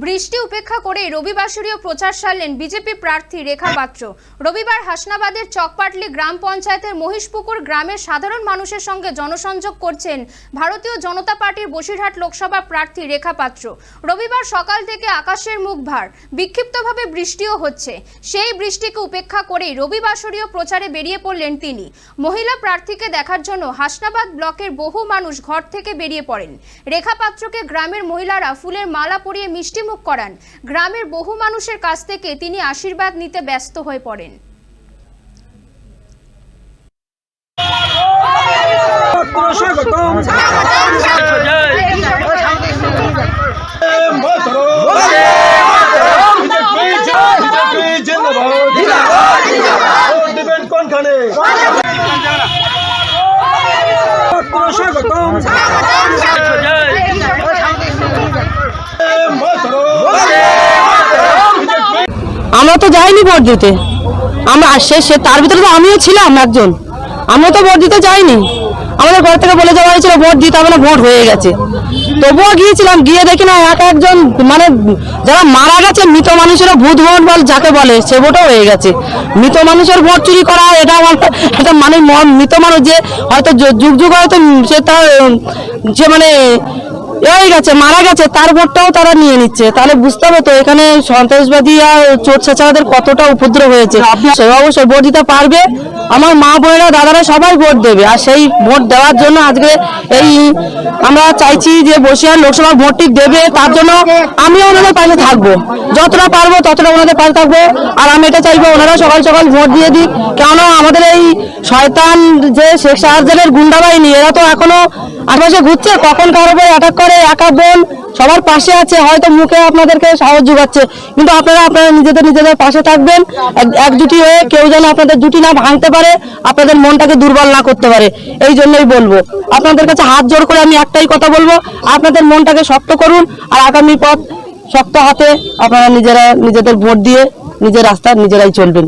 বৃষ্টি উপেক্ষা করে রবিবাসরীয় প্রচার সারলেন বিজেপি প্রার্থী রেখা পাত্র। রবিবার হাসনাবাদের চকপাটলি গ্রাম পঞ্চায়েতের মহিষপুকুর গ্রামের সাধারণ মানুষের সঙ্গে জনসংযোগ করছেন ভারতীয় জনতা পার্টির বসিরহাট লোকসভা প্রার্থী রেখা পাত্র। রবিবার সকাল থেকে আকাশের মুখ ভার, বিক্ষিপ্তভাবে বৃষ্টিও হচ্ছে। সেই বৃষ্টিকে উপেক্ষা করেই রবিবাসরীয় প্রচারে বেরিয়ে পড়লেন তিনি। মহিলা প্রার্থীকে দেখার জন্য হাসনাবাদ ব্লকের বহু মানুষ ঘর থেকে বেরিয়ে পড়েন। রেখা পাত্রকে গ্রামের মহিলারা ফুলের মালা পরিয়ে মিষ্টি মুখ করান। গ্রামের বহু মানুষের কাছ থেকে তিনি আশীর্বাদ নিতে ব্যস্ত হয়ে পড়েন। আমরা তো যাইনি ভোট দিতে, আমরা সে তার ভিতরে তো আমিও ছিলাম একজন। আমরা তো ভোট দিতে যাইনি, আমাদের ঘর থেকে বলে যাওয়া হয়েছিল ভোট দিতে হবে না, ভোট হয়ে গেছে। তবুও গিয়েছিলাম, গিয়ে দেখি না একজন মানে যারা মারা গেছে মৃত মানুষের ভূত ভোট বল যাকে বলে সে ভোটও হয়ে গেছে। মৃত মানুষের ভোট চুরি করা এটা একটা মানে মৃত মানুষ যে হয়তো যুগ যুগ হয়তো সে তার যে মানে হয়ে গেছে মারা গেছে তার ভোটটাও তারা নিয়ে নিচ্ছে। তাহলে বুঝতে হবে তো এখানে সন্ত্রাসবাদী আর চোর ছেঁচাদের কতটা উপদ্রব হয়েছে। সে অবশ্যই ভোট দিতে পারবে, আমার মা বোনেরা দাদারা সবাই ভোট দেবে। আর সেই ভোট দেওয়ার জন্য আজকে এই আমরা চাইছি যে বসিরহাট লোকসভা ভোটটি দেবে, তার জন্য আমিও ওনাদের পাশে থাকবো, যতটা পারবো ততটা ওনাদের পাশে থাকবো। আর আমি এটা চাইবো ওনারা সকাল সকাল ভোট দিয়ে দিক, কেননা আমাদের এই শয়তান যে শেখ শাহজাহানের গুন্ডা বাহিনী এরা তো এখনো আশেপাশে ঘুরছে, কখন কারো উপর অ্যাটাক করে। একা বোন সবার পাশে আছে, হয়তো মুখে আপনাদেরকে সাহস যোগাচ্ছে, কিন্তু আপনারা নিজেদের পাশে থাকবেন একজুটি হয়ে, কেউ যেন আপনাদের জুটি না ভাঙতে পারে, আপনাদের মনটাকে দুর্বল না করতে পারে। এই জন্যই বলবো আপনাদের কাছে হাত জোড় করে আমি একটাই কথা বলবো, আপনাদের মনটাকে শক্ত করুন আর আগামী পথ শক্ত হাতে আপনারা নিজেদের ভোট দিয়ে নিজের রাস্তা নিজেরাই চলবেন।